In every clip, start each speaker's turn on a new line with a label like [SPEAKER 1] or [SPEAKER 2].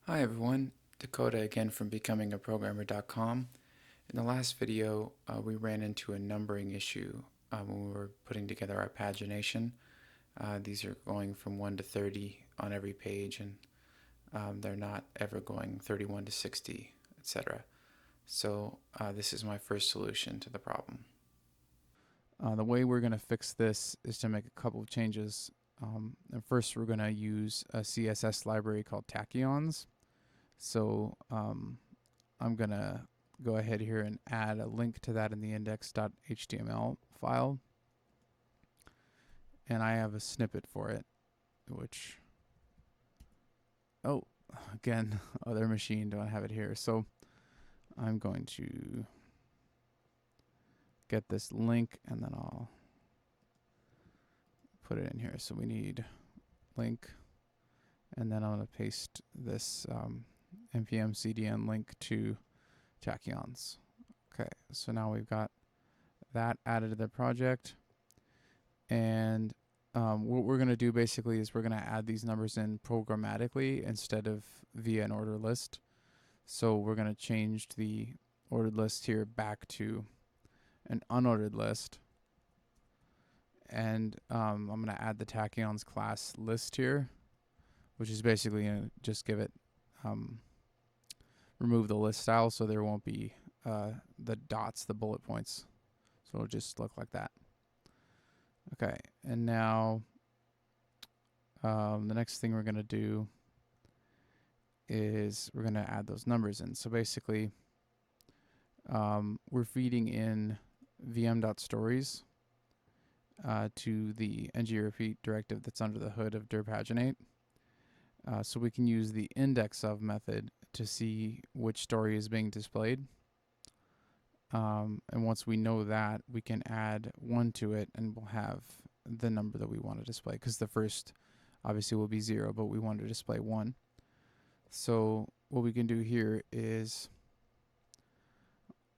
[SPEAKER 1] Hi everyone, Dakota again from becomingaprogrammer.com. In the last video, we ran into a numbering issue when we were putting together our pagination. These are going from 1 to 30 on every page, and they're not ever going 31 to 60, etc. So this is my first solution to the problem.
[SPEAKER 2] The way we're going to fix this is to make a couple of changes. And first, we're going to use a CSS library called Tachyons. So I'm going to go ahead here and add a link to that in the index.html file. And I have a snippet for it, which, oh, again, other machine, don't have it here. So I'm going to get this link and then I'll put it in here. So we need link, and then I'm going to paste this npm cdn link to Tachyons. Okay, so now we've got that added to the project. And what we're going to do basically is we're going to add these numbers in programmatically instead of via an order list. So we're going to change the ordered list here back to an unordered list. And I'm going to add the Tachyons class list here, which is basically going to just give it, remove the list style so there won't be the dots, the bullet points. So it'll just look like that. Okay, and now the next thing we're going to do is we're going to add those numbers in. So basically, we're feeding in vm.stories to the ngRepeat directive that's under the hood of dir paginate. So we can use the indexOf method to see which story is being displayed. And once we know that, we can add 1 to it and we'll have the number that we want to display, because the first obviously will be 0, but we want to display 1. So what we can do here is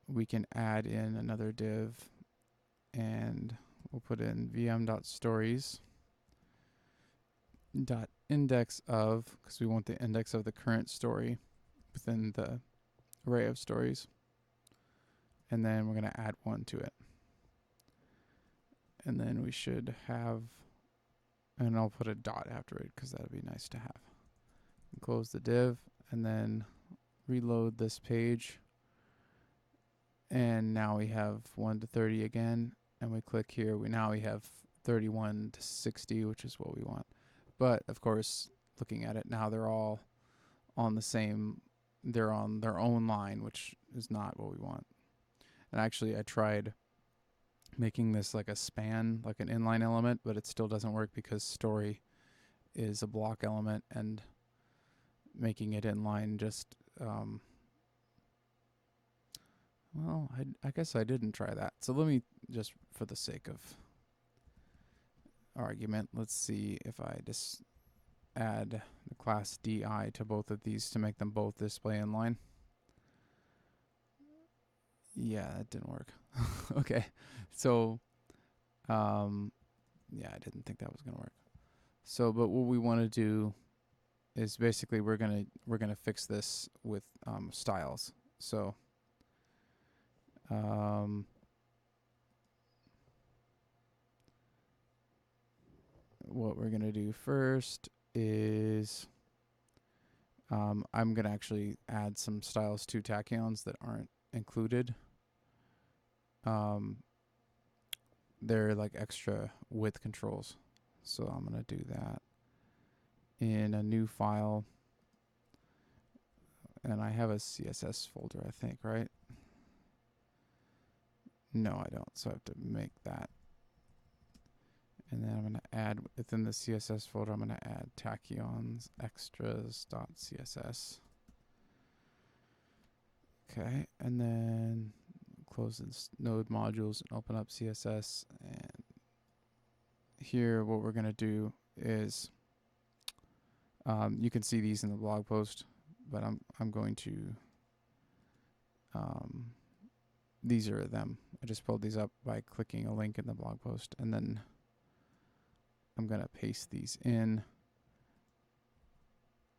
[SPEAKER 2] we can add in another div, and we'll put in vm.stories .indexOf, because we want the index of the current story within the array of stories. And then we're going to add 1 to it. And then we should have, and I'll put a dot after it because that would be nice to have. And close the div and then reload this page. And now we have 1 to 30 again. And we click here. Now we have 31 to 60, which is what we want. But of course, looking at it now, they're all on the same, they're on their own line, which is not what we want. And actually, I tried making this like a span, like an inline element, but it still doesn't work because story is a block element, and making it inline just, well, I guess I didn't try that. So let me just, for the sake of argument, let's see if I just add the class DI to both of these to make them both display inline. Yeah, that didn't work. Okay, so yeah, I didn't think that was gonna work. So, but what we want to do is basically we're gonna fix this with styles. So what we're gonna do first is I'm gonna actually add some styles to Tachyons that aren't included. They're like extra width controls. So I'm going to do that in a new file. And I have a CSS folder, I think, right? No, I don't. So I have to make that. And then I'm going to add, within the CSS folder, I'm going to add tachyons extras.css. Okay, and then close this node modules and open up CSS. And here, what we're going to do is, you can see these in the blog post, but I'm going to, these are them. I just pulled these up by clicking a link in the blog post, and then I'm going to paste these in.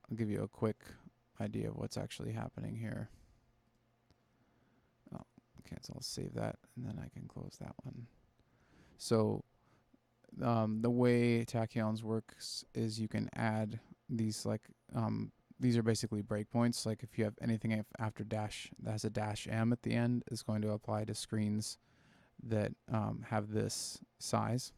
[SPEAKER 2] I'll give you a quick idea of what's actually happening here. Oh, okay, so I'll save that and then I can close that one. So the way Tachyons works is you can add these these are basically breakpoints. Like if you have anything after dash that has a dash m at the end, is going to apply to screens that have this size.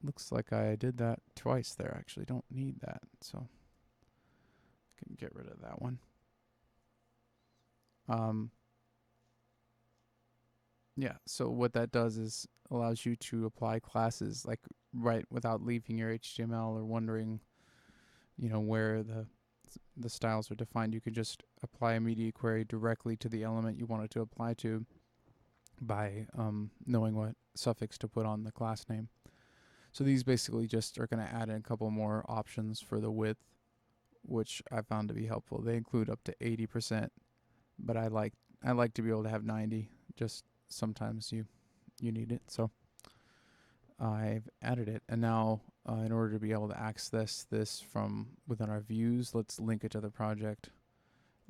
[SPEAKER 2] Looks like I did that twice there. Actually, don't need that, so I can get rid of that one. Yeah, so what that does is allows you to apply classes like right without leaving your HTML or wondering, where the styles are defined. You can just apply a media query directly to the element you want it to apply to by knowing what suffix to put on the class name. So these basically just are going to add in a couple more options for the width, which I found to be helpful. They include up to 80%, but I like to be able to have 90. Just sometimes you need it. So I've added it, and now in order to be able to access this from within our views, let's link it to the project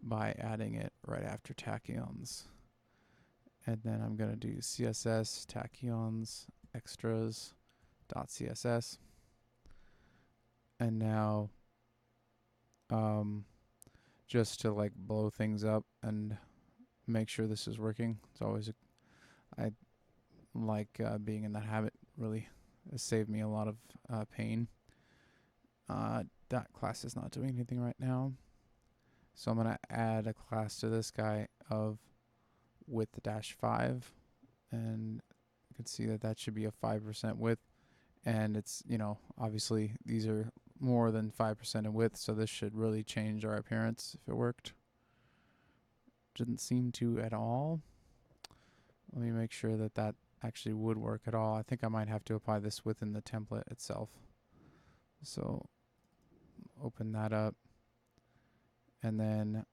[SPEAKER 2] by adding it right after Tachyons. And then I'm going to do CSS Tachyons extras .css, and now just to like blow things up and make sure this is working. It's always I like being in that habit. Really has saved me a lot of pain. That class is not doing anything right now, so I'm gonna add a class to this guy of width -5, and you can see that should be a 5% width, and it's obviously these are more than 5% in width, so this should really change our appearance if it worked. Didn't seem to at all. Let me make sure that actually would work at all. I think I might have to apply this within the template itself. So open that up, and then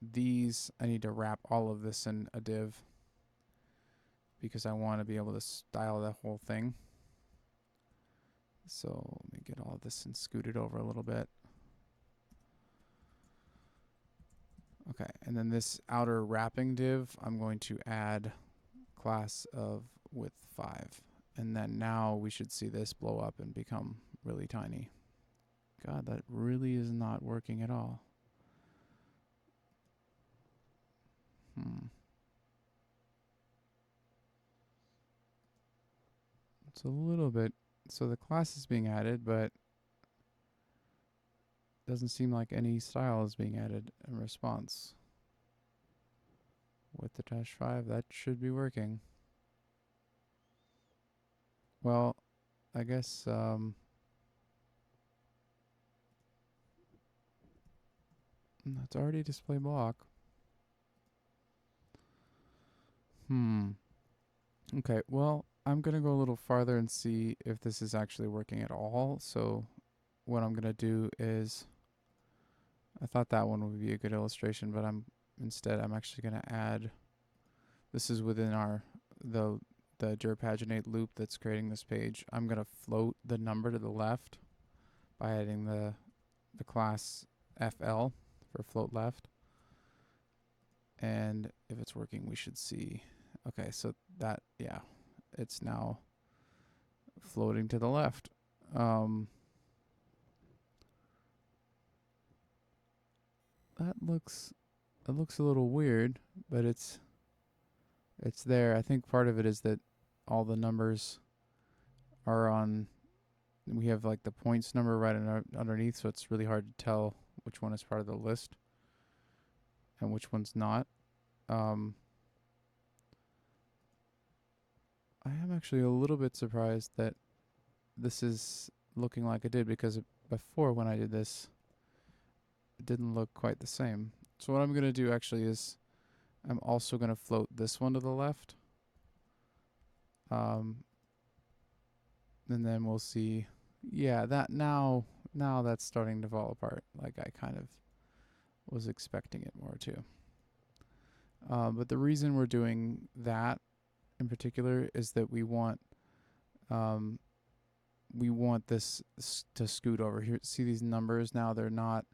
[SPEAKER 2] these, I need to wrap all of this in a div because I want to be able to style the whole thing. So let me get all of this and scoot it over a little bit. Okay, and then this outer wrapping div, I'm going to add class of width 5. And then now we should see this blow up and become really tiny. God, that really is not working at all. It's a little bit, so the class is being added, but doesn't seem like any style is being added in response. With the -5, that should be working. Well, I guess that's already display block. Okay, well, I'm going to go a little farther and see if this is actually working at all. So what I'm going to do is, I thought that one would be a good illustration, but instead I'm actually going to add, this is within the paginate loop that's creating this page. I'm going to float the number to the left by adding the class FL for float left. And if it's working, we should see. Okay, so that, yeah, it's now floating to the left. That looks a little weird, but it's there. I think part of it is that all the numbers are on, we have like the points number right underneath, so it's really hard to tell which one is part of the list and which one's not. I am actually a little bit surprised that this is looking like it did, because before when I did this, it didn't look quite the same. So what I'm going to do actually is I'm also going to float this one to the left. And then we'll see. Yeah, that now that's starting to fall apart. Like I kind of was expecting it more too. But the reason we're doing that in particular is that we want we want this to scoot over here. See these numbers now? They're not.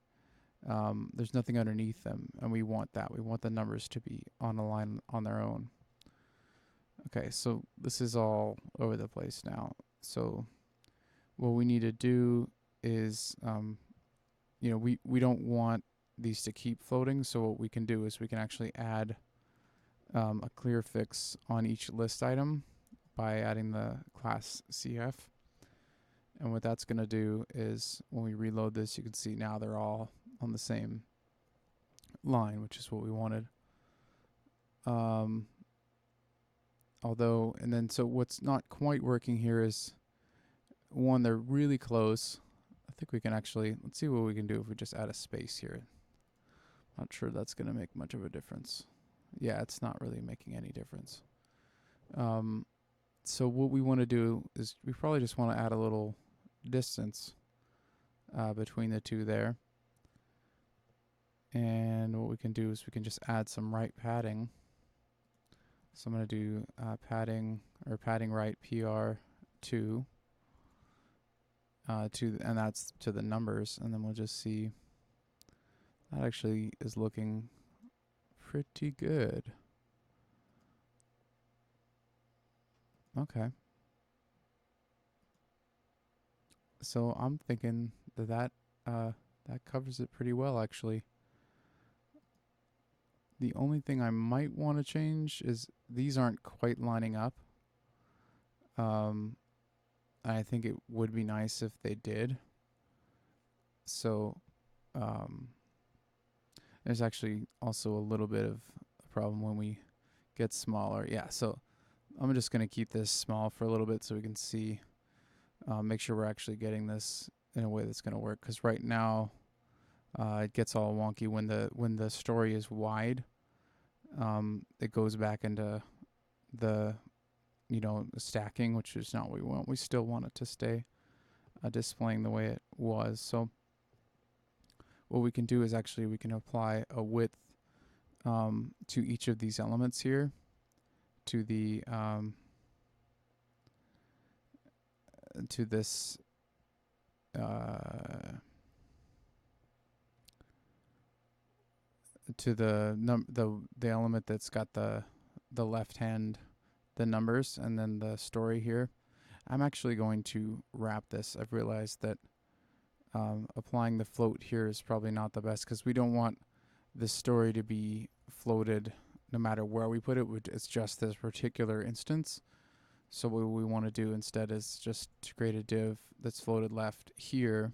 [SPEAKER 2] There's nothing underneath them, and we want that. We want the numbers to be on a line on their own. Okay, so this is all over the place now. So what we need to do is, we don't want these to keep floating. So what we can do is we can actually add a clear fix on each list item by adding the class CF. And what that's going to do is when we reload this, you can see now they're all on the same line, which is what we wanted. So what's not quite working here is, one, they're really close. I think we can actually, let's see what we can do if we just add a space here. Not sure that's going to make much of a difference. Yeah, it's not really making any difference. So what we want to do is we probably just want to add a little distance between the two there. And what we can do is we can just add some right padding. So I'm going to do padding right PR2 and that's to the numbers, and then we'll just see that actually is looking pretty good. Okay. So I'm thinking that covers it pretty well, actually. The only thing I might want to change is these aren't quite lining up. I think it would be nice if they did. So there's actually also a little bit of a problem when we get smaller. Yeah, so I'm just going to keep this small for a little bit so we can see, make sure we're actually getting this in a way that's going to work. Because right now it gets all wonky when the story is wide. It goes back into the stacking, which is not what we want. We still want it to stay displaying the way it was. So what we can do is actually we can apply a width to each of these elements here, to the to this to the element that's got the left hand, the numbers, and then the story here. I'm actually going to wrap this. I've realized that applying the float here is probably not the best, because we don't want this story to be floated no matter where we put it. It's just this particular instance. So what we want to do instead is just to create a div that's floated left here.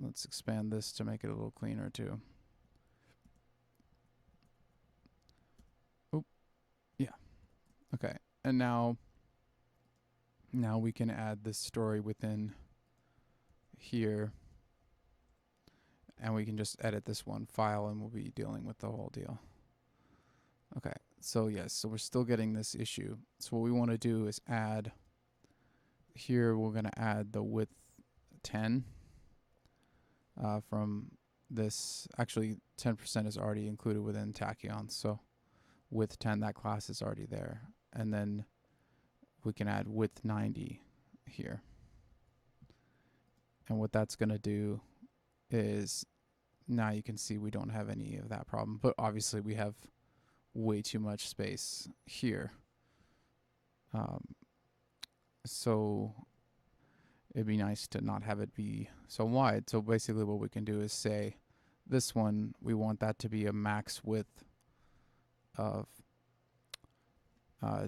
[SPEAKER 2] Let's expand this to make it a little cleaner too. Oh, yeah. Okay, and now we can add this story within here, and we can just edit this one file, and we'll be dealing with the whole deal. Okay, so yes, so we're still getting this issue. So what we want to do is add here, we're going to add the width 10 from this. Actually, 10% is already included within Tachyons, so width 10, that class is already there. And then we can add width 90 here. And what that's going to do is, now you can see we don't have any of that problem, but obviously we have way too much space here. So it'd be nice to not have it be so wide. So basically what we can do is say this one, we want that to be a max width of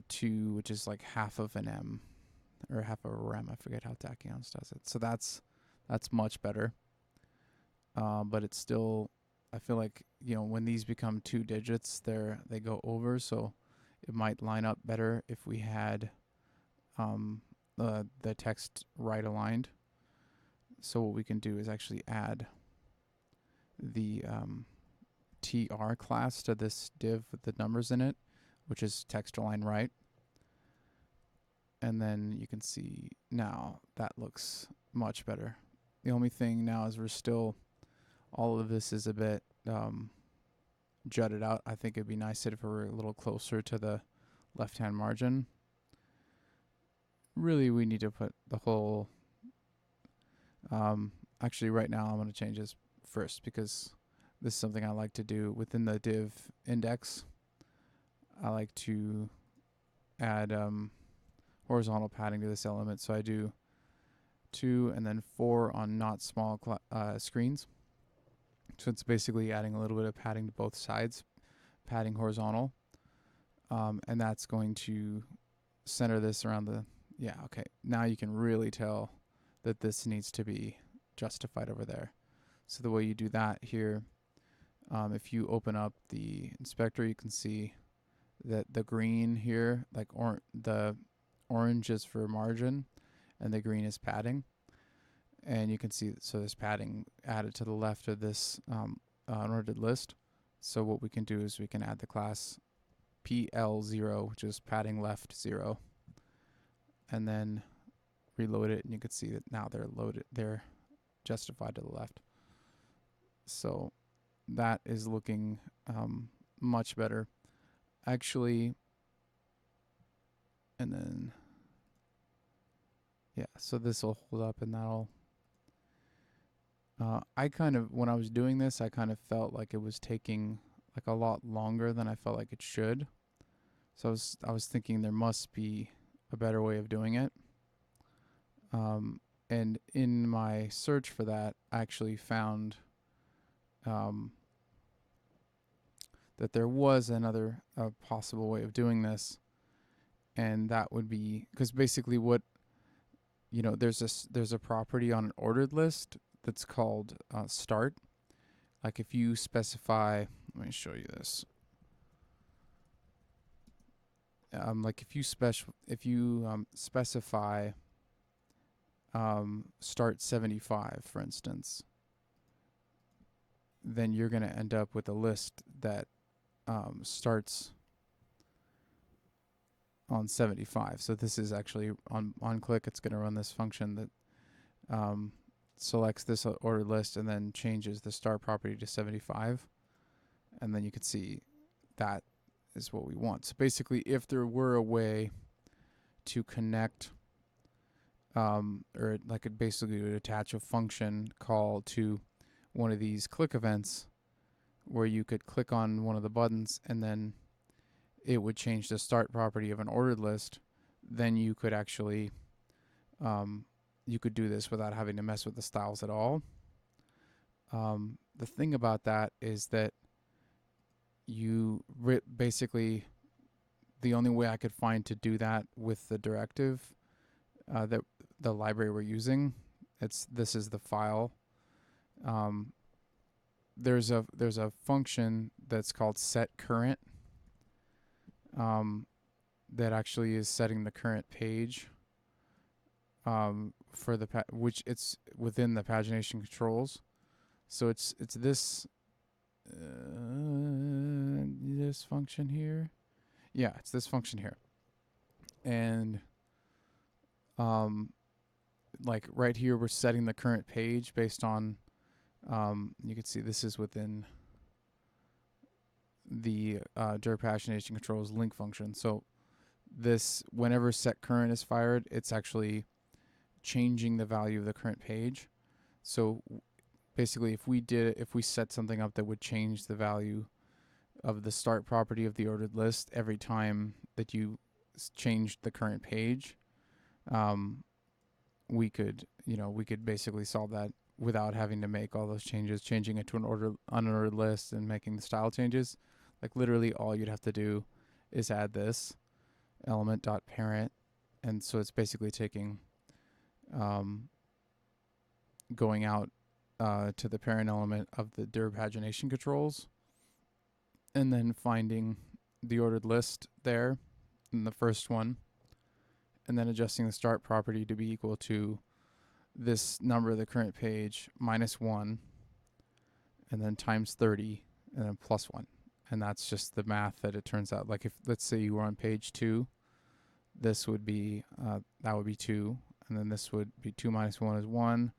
[SPEAKER 2] 2, which is like half of an M, or half of a rem. I forget how Tachyons does it. So that's much better. But it's still, I feel like, when these become 2 digits, they go over. So it might line up better if we had the text right aligned. So what we can do is actually add the TR class to this div with the numbers in it, which is text align right. And then you can see now that looks much better. The only thing now is all of this is a bit jutted out. I think it'd be nice if we were a little closer to the left-hand margin. really we need to put the whole, actually right now I'm going to change this first because this is something I like to do within the div index. I like to add horizontal padding to this element, so I do 2 and then 4 on not small screens. So it's basically adding a little bit of padding to both sides, padding horizontal, and that's going to center this around the, yeah, okay. Now you can really tell that this needs to be justified over there. So the way you do that here, if you open up the inspector, you can see that the green here, like the orange is for margin and the green is padding. And you can see, so there's padding added to the left of this unordered list. So what we can do is we can add the class PL0, which is padding left 0, and then reload it, and you can see that now they're justified to the left. So that is looking much better, actually. And then, yeah, so this will hold up, and that'll. I kind of, when I was doing this, I kind of felt like it was taking like a lot longer than I felt like it should. So I was thinking there must be a better way of doing it. And in my search for that, I actually found that there was another possible way of doing this, and that would be, because basically what, there's a property on an ordered list that's called start. Like if you specify, let me show you this. Like if you specify start 75, for instance, then you're going to end up with a list that starts on 75. So this is actually on click, it's going to run this function that selects this ordered list and then changes the start property to 75. And then you can see that is what we want. So basically, if there were a way to connect, or like it basically would attach a function call to one of these click events where you could click on one of the buttons and then it would change the start property of an ordered list, then you could actually, you could do this without having to mess with the styles at all. The thing about that is that you basically, the only way I could find to do that with the directive, that the library we're using, this is the file. There's a function that's called set current, that actually is setting the current page, for the which it's within the pagination controls. So it's this this function here. Yeah, it's this function here. And like right here, we're setting the current page based on, you can see this is within the dir pagination controls link function. So this, whenever set current is fired, it's actually changing the value of the current page. So basically, if we set something up that would change the value of the start property of the ordered list every time that you changed the current page, we could basically solve that without having to make all those changes, changing it to an unordered list and making the style changes. Like literally all you'd have to do is add this element.parent, and so it's basically taking, going out to the parent element of the dir pagination controls, and then finding the ordered list there in the first one, and then adjusting the start property to be equal to this number of the current page minus 1, and then times 30, and then plus 1. And that's just the math that it turns out. Like if, let's say you were on page 2, this would be, that would be 2, and then this would be 2 minus 1 is 1,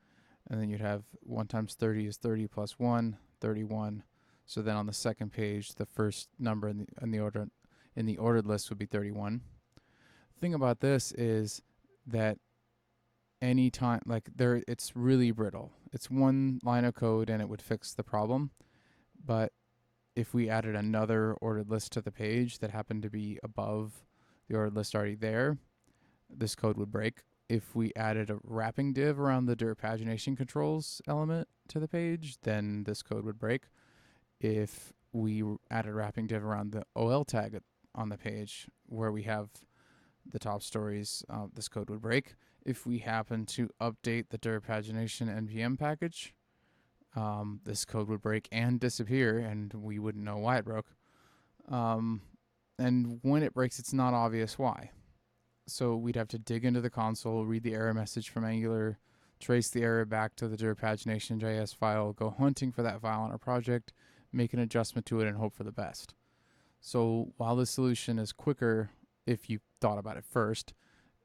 [SPEAKER 2] and then you'd have 1 times 30 is 30 plus 1, 31. So then on the second page, the first number in the ordered list would be 31. The thing about this is that anytime, like there, it's really brittle. It's one line of code and it would fix the problem. But if we added another ordered list to the page that happened to be above the ordered list already there, this code would break. If we added a wrapping div around the dir pagination controls element to the page, then this code would break. If we added a wrapping div around the OL tag on the page where we have the top stories, this code would break. If we happen to update the dir pagination npm package, this code would break and disappear, and we wouldn't know why it broke. And when it breaks, it's not obvious why. So we'd have to dig into the console, read the error message from Angular, trace the error back to the dir pagination.js file, go hunting for that file in our project, make an adjustment to it, and hope for the best. So while this solution is quicker if you thought about it first,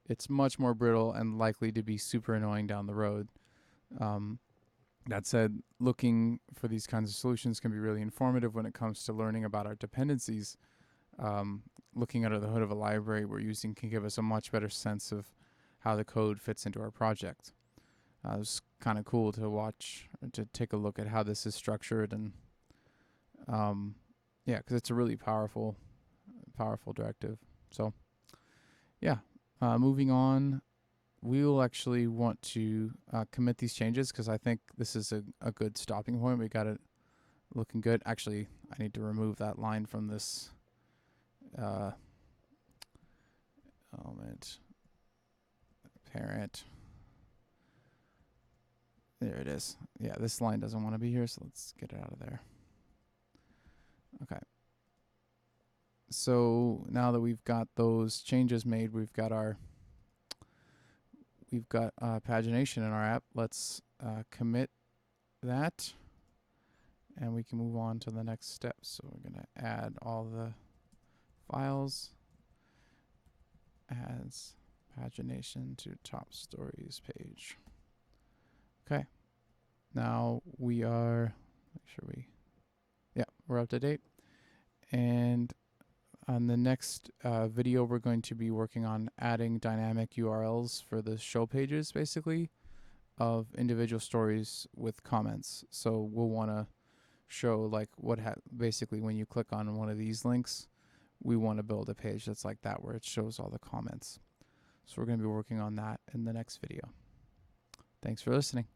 [SPEAKER 2] it's much more brittle and likely to be super annoying down the road. That said, looking for these kinds of solutions can be really informative when it comes to learning about our dependencies. Looking under the hood of a library we're using can give us a much better sense of how the code fits into our project. It was kind of cool to watch, to take a look at how this is structured, and yeah, because it's a really powerful directive. So yeah, moving on, we will actually want to commit these changes because I think this is a good stopping point. We got it looking good. Actually, I need to remove that line from this element parent. There it is. Yeah, this line doesn't want to be here, so let's get it out of there. Okay. So now that we've got those changes made, we've got pagination in our app. Let's commit that, and we can move on to the next step. So we're going to add all the files, adds pagination to top stories page. Okay. Now we are, we're up to date. And on the next video, we're going to be working on adding dynamic URLs for the show pages, basically, of individual stories with comments. So we'll want to show like basically when you click on one of these links, we want to build a page that's like that where it shows all the comments. So we're going to be working on that in the next video. Thanks for listening.